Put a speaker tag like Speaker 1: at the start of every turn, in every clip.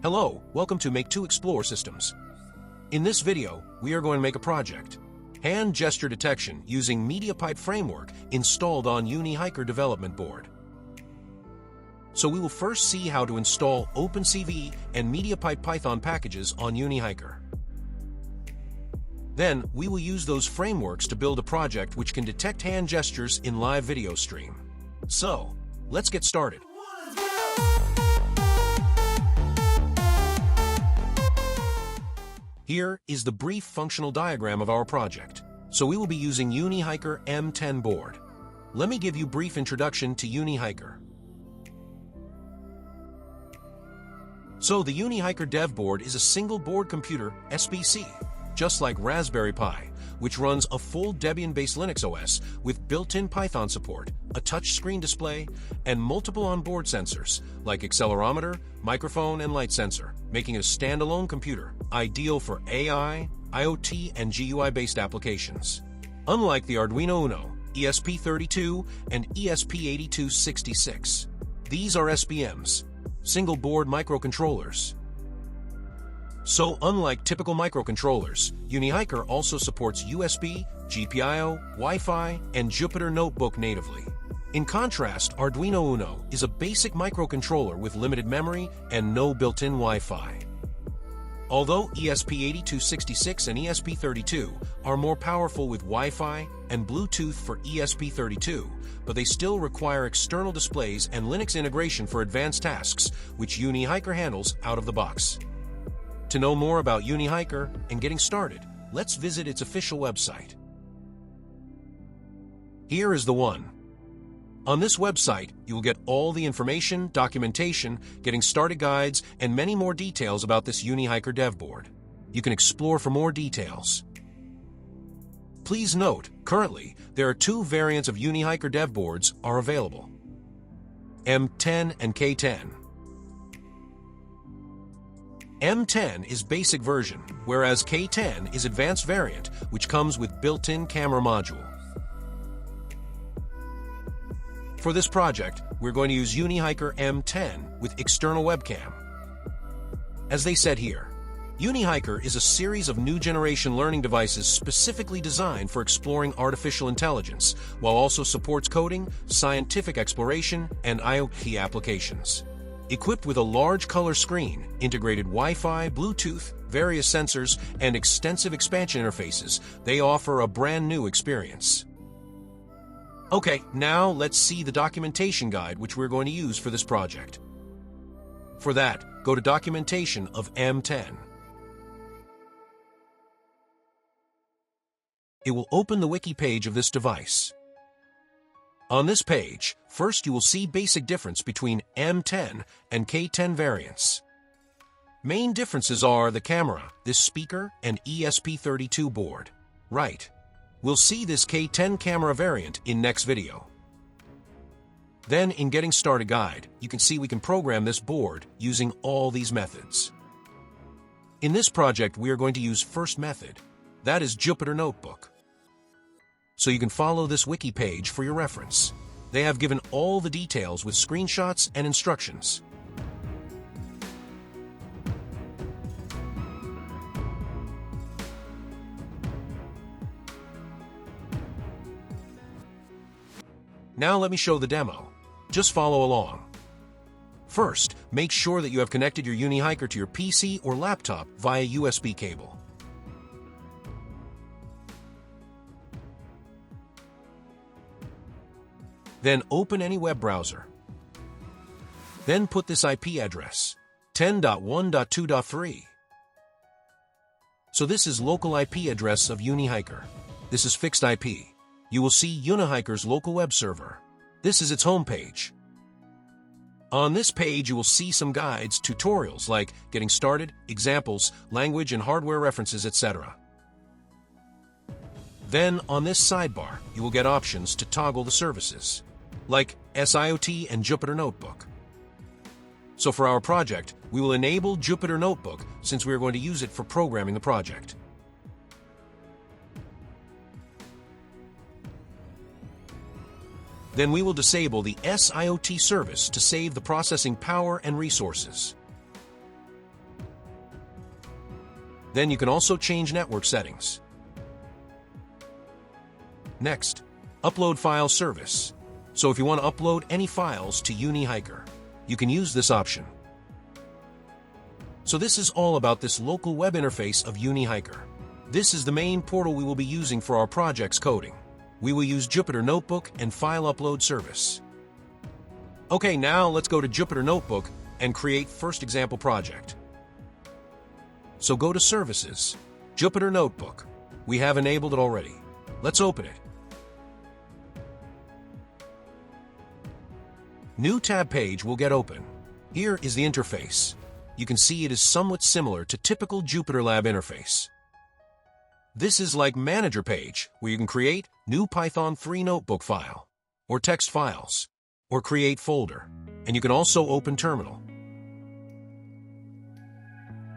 Speaker 1: Hello, welcome to Make 2 Explore Systems. In this video, we are going to make a project. Hand gesture detection using Mediapipe framework installed on UNIHIKER development board. So we will first see how to install OpenCV and Mediapipe Python packages on UNIHIKER. Then, we will use those frameworks to build a project which can detect hand gestures in live video stream. So, let's get started. Here is the brief functional diagram of our project. So we will be using UNIHIKER M10 board. Let me give you a brief introduction to UNIHIKER. So the UNIHIKER dev board is a single board computer, SBC, just like Raspberry Pi, which runs a full Debian-based Linux OS with built-in Python support, a touch-screen display, and multiple onboard sensors like accelerometer, microphone, and light sensor, making it a standalone computer, ideal for AI, IoT, and GUI-based applications. Unlike the Arduino Uno, ESP32, and ESP8266, these are SBMs, single-board microcontrollers. So unlike typical microcontrollers, UNIHIKER also supports USB, GPIO, Wi-Fi, and Jupyter Notebook natively. In contrast, Arduino Uno is a basic microcontroller with limited memory and no built-in Wi-Fi. Although ESP8266 and ESP32 are more powerful with Wi-Fi and Bluetooth for ESP32, but they still require external displays and Linux integration for advanced tasks, which UNIHIKER handles out of the box. To know more about UNIHIKER and getting started, let's visit its official website. Here is the one. On this website, you will get all the information, documentation, getting started guides, and many more details about this UNIHIKER dev board. You can explore for more details. Please note, currently, there are two variants of UNIHIKER dev boards are available: M10 and K10. M10 is basic version, whereas K10 is advanced variant, which comes with built-in camera module. For this project, we're going to use UNIHIKER M10 with external webcam. As they said here, UNIHIKER is a series of new generation learning devices specifically designed for exploring artificial intelligence, while also supports coding, scientific exploration, and IoT applications. Equipped with a large color screen, integrated Wi-Fi, Bluetooth, various sensors, and extensive expansion interfaces, they offer a brand new experience. Okay, now let's see the documentation guide which we're going to use for this project. For that, go to Documentation of M10. It will open the wiki page of this device. On this page, first you will see basic difference between M10 and K10 variants. Main differences are the camera, this speaker, and ESP32 board. Right. We'll see this K10 camera variant in next video. Then in Getting Started guide, you can see we can program this board using all these methods. In this project, we are going to use first method, that is Jupyter Notebook. So you can follow this wiki page for your reference. They have given all the details with screenshots and instructions. Now let me show the demo. Just follow along. First, make sure that you have connected your UNIHIKER to your PC or laptop via USB cable. Then open any web browser. Then put this IP address, 10.1.2.3. So this is local IP address of UNIHIKER. This is fixed IP. You will see UNIHIKER's local web server. This is its home page. On this page, you will see some guides, tutorials like getting started, examples, language and hardware references, etc. Then on this sidebar, you will get options to toggle the services, like SIoT and Jupyter Notebook. So for our project, we will enable Jupyter Notebook since we are going to use it for programming the project. Then we will disable the SIoT service to save the processing power and resources. Then you can also change network settings. Next, upload file service. So if you want to upload any files to UNIHIKER, you can use this option. So this is all about this local web interface of UNIHIKER. This is the main portal we will be using for our project's coding. We will use Jupyter Notebook and File Upload Service. Okay, now let's go to Jupyter Notebook and create first example project. So go to Services, Jupyter Notebook. We have enabled it already. Let's open it. New tab page will get open. Here is the interface. You can see it is somewhat similar to typical Jupyter Lab interface. This is like Manager page, where you can create new Python 3 notebook file, or text files, or create folder, and you can also open terminal.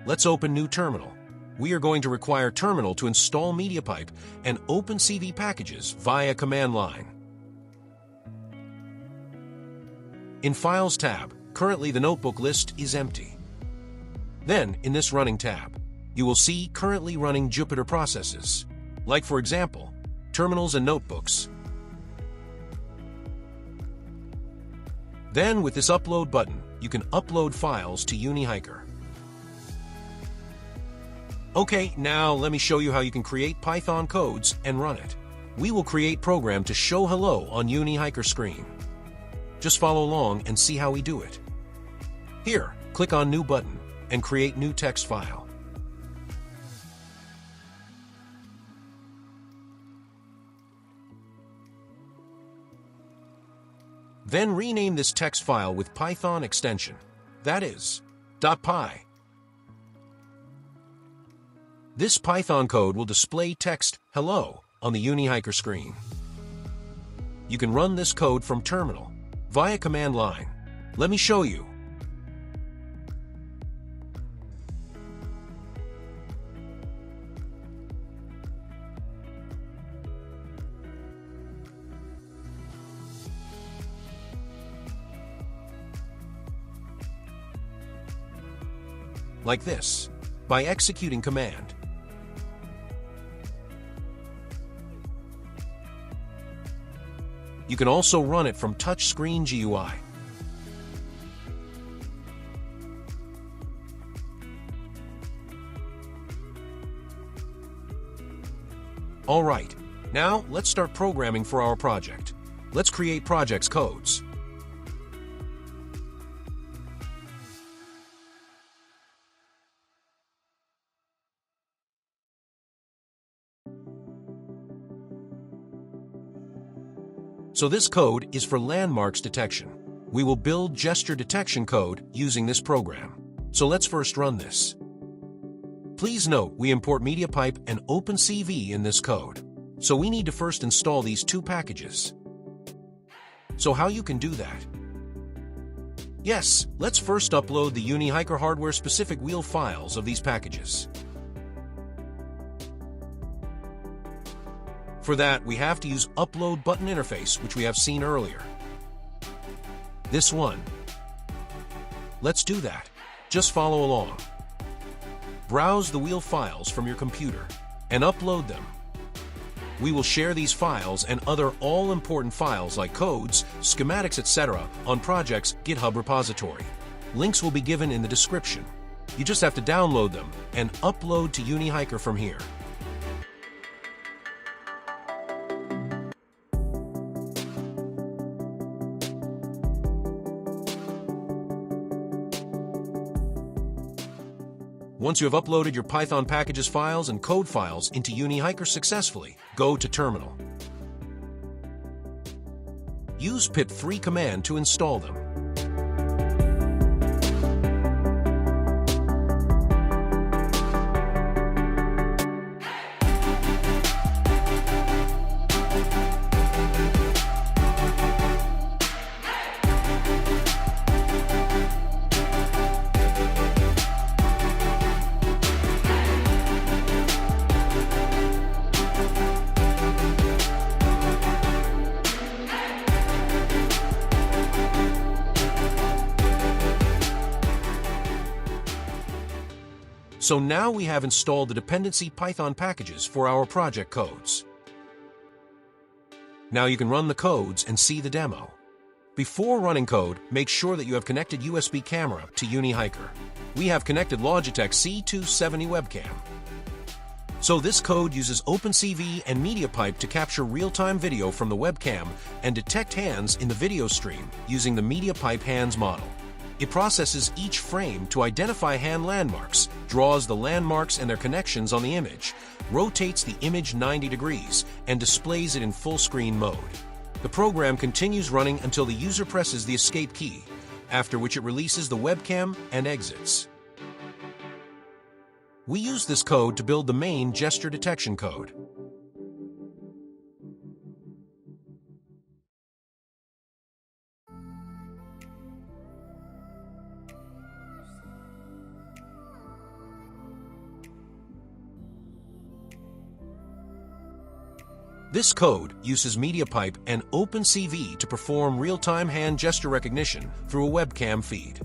Speaker 1: Let's open new terminal. We are going to require terminal to install Mediapipe and OpenCV packages via command line. In Files tab, currently the notebook list is empty. Then, in this Running tab, you will see currently running Jupyter processes, like for example, terminals and notebooks. Then, with this Upload button, you can upload files to UNIHIKER. Okay, now let me show you how you can create Python codes and run it. We will create program to show hello on UNIHIKER screen. Just follow along and see how we do it. Here, click on New button and create new text file. Then rename this text file with Python extension, that is, .py. This Python code will display text hello on the UNIHIKER screen. You can run this code from terminal via command line. Let me show you. Like this, by executing command. You can also run it from touchscreen GUI. Alright, now let's start programming for our project. Let's create project's codes. So this code is for landmarks detection. We will build gesture detection code using this program. So let's first run this. Please note we import Mediapipe and OpenCV in this code. So we need to first install these two packages. So how you can do that? Yes, let's first upload the UNIHIKER hardware-specific wheel files of these packages. For that, we have to use Upload button interface, which we have seen earlier. This one. Let's do that. Just follow along. Browse the wheel files from your computer and upload them. We will share these files and other all-important files like codes, schematics, etc. on project's GitHub repository. Links will be given in the description. You just have to download them and upload to UNIHIKER from here. Once you have uploaded your Python packages files and code files into UNIHIKER successfully, go to Terminal. Use pip3 command to install them. So now we have installed the dependency Python packages for our project codes. Now you can run the codes and see the demo. Before running code, make sure that you have connected USB camera to UNIHIKER. We have connected Logitech C270 webcam. So this code uses OpenCV and Mediapipe to capture real-time video from the webcam and detect hands in the video stream using the Mediapipe hands model. It processes each frame to identify hand landmarks, draws the landmarks and their connections on the image, rotates the image 90 degrees, and displays it in full screen mode. The program continues running until the user presses the escape key, after which it releases the webcam and exits. We use this code to build the main gesture detection code. This code uses Mediapipe and OpenCV to perform real-time hand gesture recognition through a webcam feed.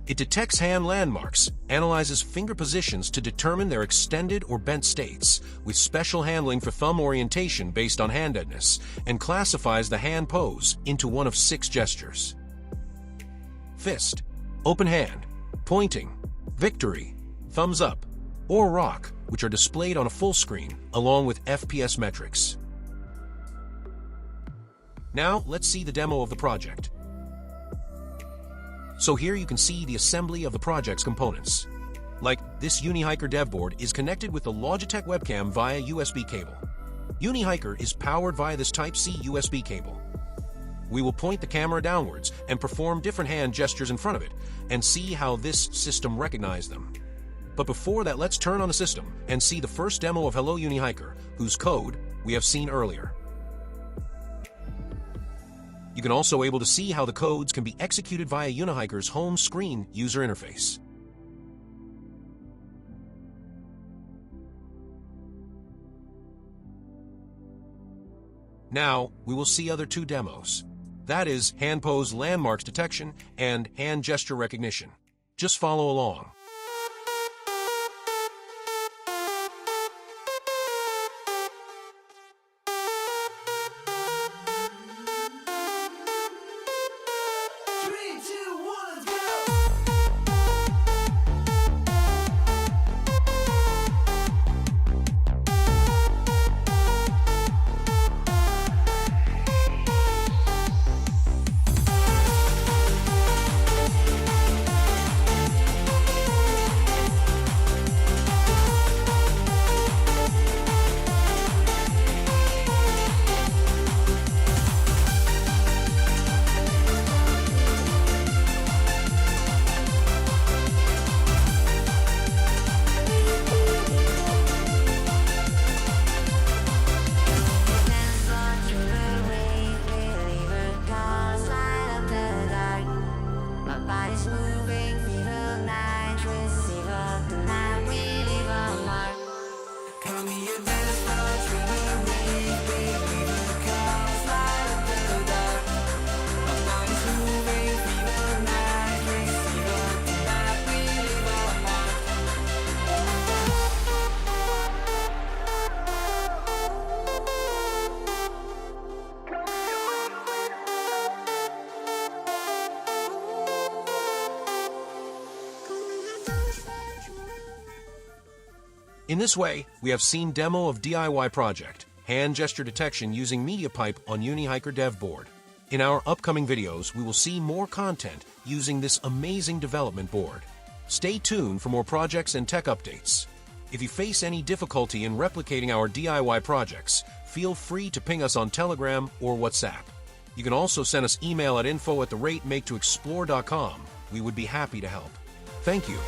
Speaker 1: It detects hand landmarks, analyzes finger positions to determine their extended or bent states, with special handling for thumb orientation based on handedness, and classifies the hand pose into one of 6 gestures: fist, open hand, pointing, victory, thumbs up, or rock, which are displayed on a full screen, along with FPS metrics. Now, let's see the demo of the project. So here you can see the assembly of the project's components. Like, this UNIHIKER dev board is connected with the Logitech webcam via USB cable. UNIHIKER is powered via this Type-C USB cable. We will point the camera downwards and perform different hand gestures in front of it, and see how this system recognizes them. But before that, let's turn on the system and see the first demo of Hello UNIHIKER, whose code we have seen earlier. You can also able to see how the codes can be executed via UNIHIKER's home screen user interface. Now, we will see other 2 demos. That is, hand pose landmarks detection and hand gesture recognition. Just follow along. In this way, we have seen demo of DIY project, hand gesture detection using Mediapipe on UNIHIKER dev board. In our upcoming videos, we will see more content using this amazing development board. Stay tuned for more projects and tech updates. If you face any difficulty in replicating our DIY projects, feel free to ping us on Telegram or WhatsApp. You can also send us email at info@make2explore.com. We would be happy to help. Thank you.